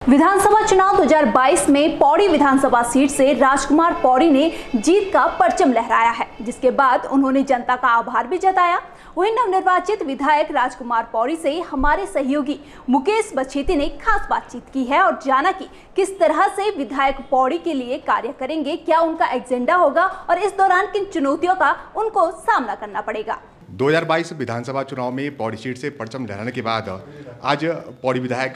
विधानसभा चुनाव 2022 में पौड़ी विधानसभा सीट से राजकुमार पौड़ी ने जीत का परचम लहराया है, जिसके बाद उन्होंने जनता का आभार भी जताया। वहीं नवनिर्वाचित विधायक राजकुमार पौड़ी से हमारे सहयोगी मुकेश बछेती ने खास बातचीत की है और जाना कि किस तरह से विधायक पौड़ी के लिए कार्य करेंगे, क्या उनका एजेंडा होगा और इस दौरान किन चुनौतियों का उनको सामना करना पड़ेगा। 2022 विधानसभा चुनाव में पौड़ी सीट से परचम लहराने के बाद आज पौड़ी विधायक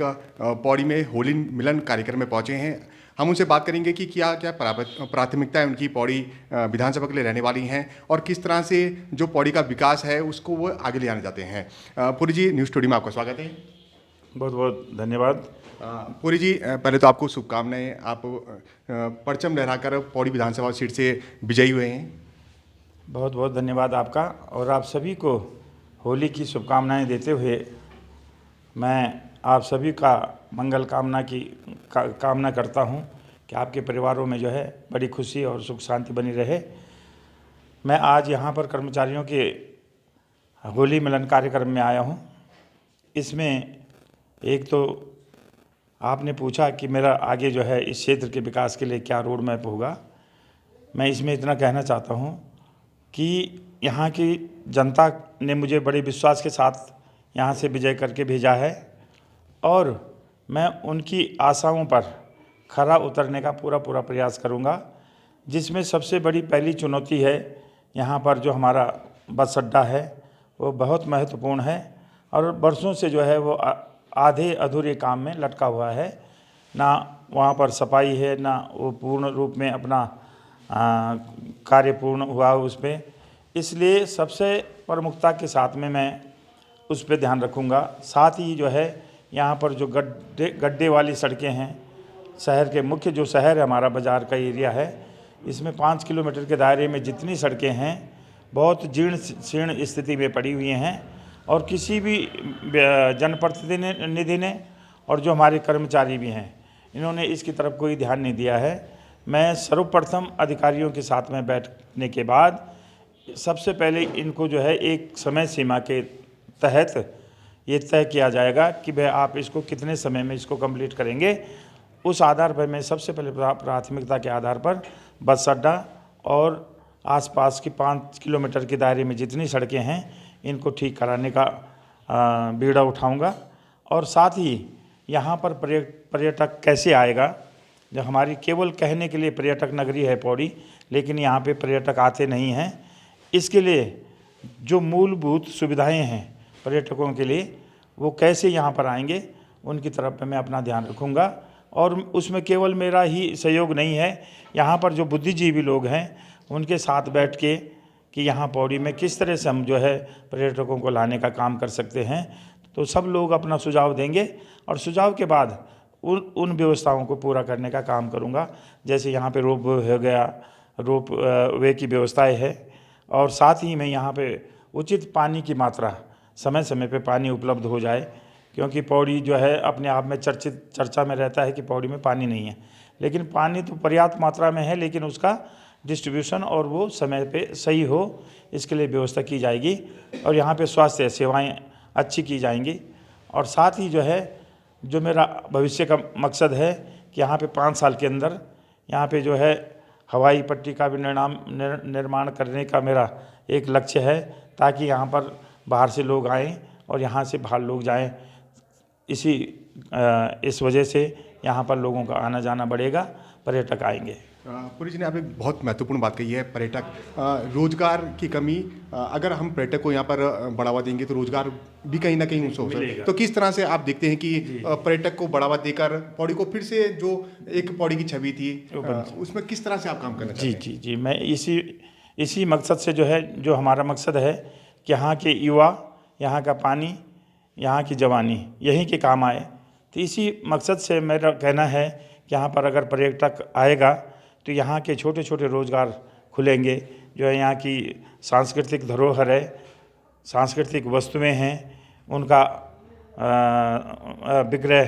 पौड़ी में होली मिलन कार्यक्रम में पहुंचे हैं। हम उनसे बात करेंगे कि क्या क्या प्राथमिकताएं उनकी पौड़ी विधानसभा के लिए रहने वाली हैं और किस तरह से जो पौड़ी का विकास है उसको वो आगे ले जाना चाहते हैं। पुरी जी, न्यूज़ स्टूडियो में आपका स्वागत है। बहुत बहुत धन्यवाद। पुरी जी, पहले तो आपको शुभकामनाएं। आप परचम लहराकर पौड़ी विधानसभा सीट से विजयी हुए हैं। बहुत बहुत धन्यवाद आपका और आप सभी को होली की शुभकामनाएं देते हुए मैं आप सभी का मंगल कामना करता हूं कि आपके परिवारों में जो है बड़ी खुशी और सुख शांति बनी रहे। मैं आज यहां पर कर्मचारियों के होली मिलन कार्यक्रम में आया हूं। इसमें एक तो आपने पूछा कि मेरा आगे जो है इस क्षेत्र के विकास के लिए क्या रोड मैप होगा। मैं इसमें इतना कहना चाहता हूं कि यहाँ की जनता ने मुझे बड़े विश्वास के साथ यहाँ से विजय करके भेजा है और मैं उनकी आशाओं पर खरा उतरने का पूरा प्रयास करूँगा। जिसमें सबसे बड़ी पहली चुनौती है यहाँ पर जो हमारा बस अड्डा है वो बहुत महत्वपूर्ण है और बरसों से जो है वो आधे अधूरे काम में लटका हुआ है। ना वहाँ पर सफाई है, ना वो पूर्ण रूप में अपना कार्य पूर्ण हुआ उस पर। इसलिए सबसे प्रमुखता के साथ में मैं उस पर ध्यान रखूँगा। साथ ही जो है यहाँ पर जो गड्ढे वाली सड़कें हैं, शहर के मुख्य जो शहर है हमारा बाज़ार का एरिया है, इसमें 5 किलोमीटर के दायरे में जितनी सड़कें हैं बहुत जीर्ण शीर्ण स्थिति में पड़ी हुई हैं और किसी भी जनप्रतिनिधि ने और जो हमारे कर्मचारी भी हैं इन्होंने इसकी तरफ कोई ध्यान नहीं दिया है। मैं सर्वप्रथम अधिकारियों के साथ में बैठने के बाद सबसे पहले इनको जो है एक समय सीमा के तहत ये तय किया जाएगा कि भाई आप इसको कितने समय में इसको कंप्लीट करेंगे। उस आधार पर मैं सबसे पहले प्राथमिकता के आधार पर बस अड्डा और आसपास की 5 किलोमीटर के दायरे में जितनी सड़कें हैं इनको ठीक कराने का बीड़ा उठाऊंगा। और साथ ही यहाँ पर पर्यटक कैसे आएगा। जो हमारी केवल कहने के लिए पर्यटक नगरी है पौड़ी, लेकिन यहाँ पे पर्यटक आते नहीं हैं। इसके लिए जो मूलभूत सुविधाएं हैं पर्यटकों के लिए वो कैसे यहाँ पर आएंगे उनकी तरफ मैं अपना ध्यान रखूँगा। और उसमें केवल मेरा ही सहयोग नहीं है, यहाँ पर जो बुद्धिजीवी लोग हैं उनके साथ बैठ के कि यहाँ पौड़ी में किस तरह से हम जो है पर्यटकों को लाने का काम कर सकते हैं, तो सब लोग अपना सुझाव देंगे और सुझाव के बाद उन व्यवस्थाओं को पूरा करने का काम करूँगा। जैसे यहाँ पे रोप हो गया, रोप वे की व्यवस्थाएं है और साथ ही में यहाँ पे उचित पानी की मात्रा समय समय पे पानी उपलब्ध हो जाए, क्योंकि पौड़ी जो है अपने आप में चर्चा में रहता है कि पौड़ी में पानी नहीं है, लेकिन पानी तो पर्याप्त मात्रा में है, लेकिन उसका डिस्ट्रीब्यूशन और वो समय पे सही हो इसके लिए व्यवस्था की जाएगी। और यहाँ पे स्वास्थ्य सेवाएँ अच्छी की जाएंगी। और साथ ही जो है जो मेरा भविष्य का मकसद है कि यहाँ पे 5 साल के अंदर यहाँ पे जो है हवाई पट्टी का भी निर्माण करने का मेरा एक लक्ष्य है, ताकि यहाँ पर बाहर से लोग आएँ और यहाँ से बाहर लोग जाएँ। इस वजह से यहाँ पर लोगों का आना जाना बढ़ेगा, पर्यटक आएंगे। पुरी जी ने आपने बहुत महत्वपूर्ण बात कही है, पर्यटक रोजगार की कमी। अगर हम पर्यटक को यहाँ पर बढ़ावा देंगे तो रोजगार भी कहीं ना कहीं उसको मिलेगा। तो किस तरह से आप देखते हैं कि पर्यटक को बढ़ावा देकर पौड़ी को फिर से जो एक पौड़ी की छवि थी उसमें किस तरह से आप काम करना चाहते हैं? जी, मैं इसी मकसद से जो है जो हमारा मकसद है कि यहाँ के युवा, यहाँ का पानी, यहाँ की जवानी यहीं के काम आए। तो इसी मकसद से मेरा कहना है कि यहाँ पर अगर पर्यटक आएगा तो यहाँ के छोटे छोटे रोज़गार खुलेंगे। जो है यहाँ की सांस्कृतिक धरोहर है, सांस्कृतिक वस्तुएं हैं, उनका विक्रय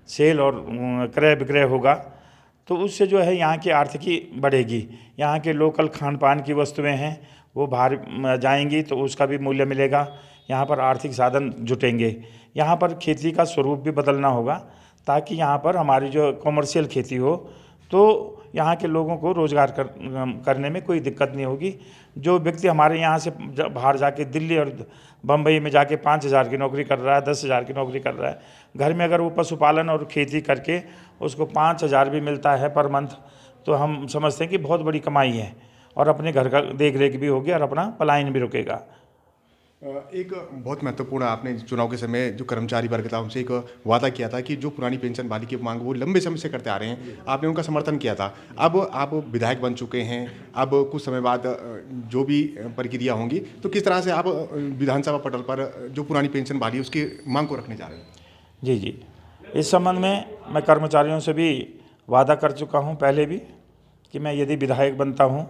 सेल और क्रय विक्रय होगा, तो उससे जो है यहाँ की आर्थिकी बढ़ेगी। यहाँ के लोकल खान पान की वस्तुएं हैं वो बाहर जाएंगी तो उसका भी मूल्य मिलेगा। यहाँ पर आर्थिक साधन जुटेंगे। यहाँ पर खेती का स्वरूप भी बदलना होगा ताकि यहाँ पर हमारी जो कॉमर्शियल खेती हो तो यहाँ के लोगों को रोज़गार करने में कोई दिक्कत नहीं होगी। जो व्यक्ति हमारे यहाँ से बाहर जाके दिल्ली और बम्बई में जाके 5,000 की नौकरी कर रहा है, 10,000 की नौकरी कर रहा है, घर में अगर वो पशुपालन और खेती करके उसको 5,000 भी मिलता है पर मंथ, तो हम समझते हैं कि बहुत बड़ी कमाई है और अपने घर का देख रेख भी होगी और अपना पलायन भी रुकेगा। एक बहुत महत्वपूर्ण आपने चुनाव के समय जो कर्मचारी वर्ग था उनसे एक वादा किया था कि जो पुरानी पेंशन वाली की मांग वो लंबे समय से करते आ रहे हैं, आपने उनका समर्थन किया था। अब आप विधायक बन चुके हैं, अब कुछ समय बाद जो भी प्रक्रिया होंगी तो किस तरह से आप विधानसभा पटल पर जो पुरानी पेंशन वाली है उसकी मांग को रखने जा रहे हैं? जी, इस संबंध में मैं कर्मचारियों से भी वादा कर चुका हूँ पहले भी कि मैं यदि विधायक बनता हूँ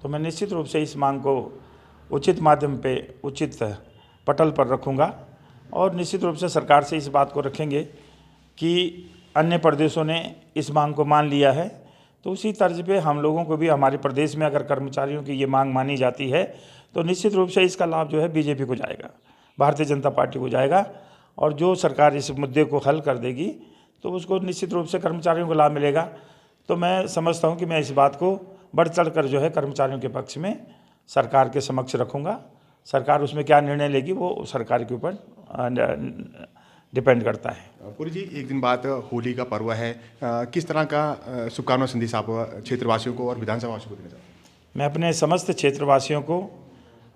तो मैं निश्चित रूप से इस मांग को उचित माध्यम पे उचित पटल पर रखूँगा और निश्चित रूप से सरकार से इस बात को रखेंगे कि अन्य प्रदेशों ने इस मांग को मान लिया है तो उसी तर्ज पे हम लोगों को भी हमारे प्रदेश में अगर कर्मचारियों की ये मांग मानी जाती है तो निश्चित रूप से इसका लाभ जो है बीजेपी को जाएगा, भारतीय जनता पार्टी को जाएगा और जो सरकार इस मुद्दे को हल कर देगी तो उसको निश्चित रूप से कर्मचारियों को लाभ मिलेगा। तो मैं समझता हूँ कि मैं इस बात को बढ़ चढ़ कर जो है कर्मचारियों के पक्ष में सरकार के समक्ष रखूँगा। सरकार उसमें क्या निर्णय लेगी वो सरकार के ऊपर डिपेंड करता है। पुरी जी, एक दिन बाद होली का पर्व है, किस तरह का शुभकामना संदेश आप क्षेत्रवासियों को और विधानसभा वासियों को देना चाहते हैं? मैं अपने समस्त क्षेत्रवासियों को,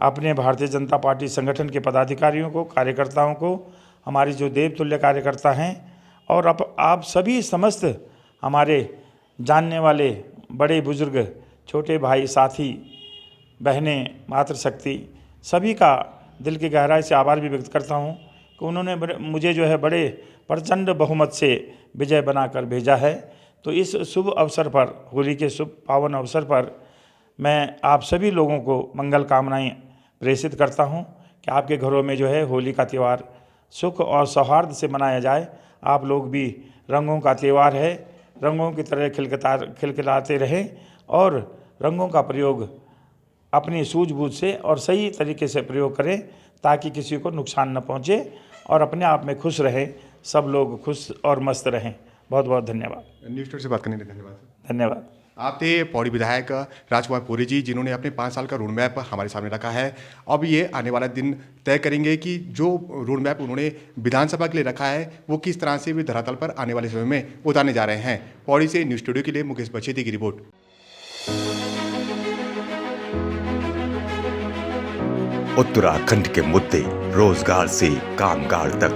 अपने भारतीय जनता पार्टी संगठन के पदाधिकारियों को, कार्यकर्ताओं को, हमारी जो देवतुल्य कार्यकर्ता हैं और आप सभी समस्त हमारे जानने वाले बड़े बुजुर्ग, छोटे भाई, साथी, बहनें, मातृशक्ति, सभी का दिल की गहराई से आभार भी व्यक्त करता हूँ कि उन्होंने मुझे जो है बड़े प्रचंड बहुमत से विजय बनाकर भेजा है। तो इस शुभ अवसर पर, होली के शुभ पावन अवसर पर मैं आप सभी लोगों को मंगल कामनाएं प्रेषित करता हूँ कि आपके घरों में जो है होली का त्यौहार सुख और सौहार्द से मनाया जाए। आप लोग भी, रंगों का त्यौहार है, रंगों की तरह खिलखिलाते रहें और रंगों का प्रयोग अपनी सूझबूझ से और सही तरीके से प्रयोग करें ताकि किसी को नुकसान न पहुंचे और अपने आप में खुश रहें, सब लोग खुश और मस्त रहें। बहुत बहुत धन्यवाद। न्यूज़ स्टोर से बात करने के लिए धन्यवाद। धन्यवाद। आप थे पौड़ी विधायक राजकुमार पौरी जी, जिन्होंने अपने 5 साल का रोड मैप हमारे सामने रखा है। अब ये आने वाला दिन तय करेंगे कि जो रोड मैप उन्होंने विधानसभा के लिए रखा है वो किस तरह से भी धरातल पर आने वाले समय में उतारने जा रहे हैं। पौड़ी से न्यूज़ स्टूडियो के लिए मुकेश बचेती की रिपोर्ट। उत्तराखंड के मुद्दे रोजगार से कामगार तक,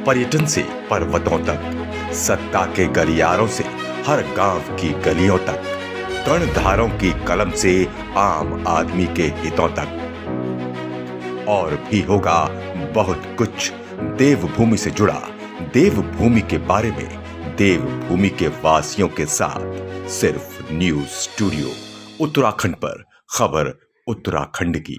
पर्यटन से पर्वतों तक, सत्ता के गलियारों से हर गांव की गलियों तक, कर्णधारों की कलम से आम आदमी के हितों तक। और भी होगा बहुत कुछ देवभूमि से जुड़ा, देवभूमि के बारे में, देवभूमि के वासियों के साथ, सिर्फ न्यूज़ स्टूडियो उत्तराखंड पर, खबर उत्तराखंड की।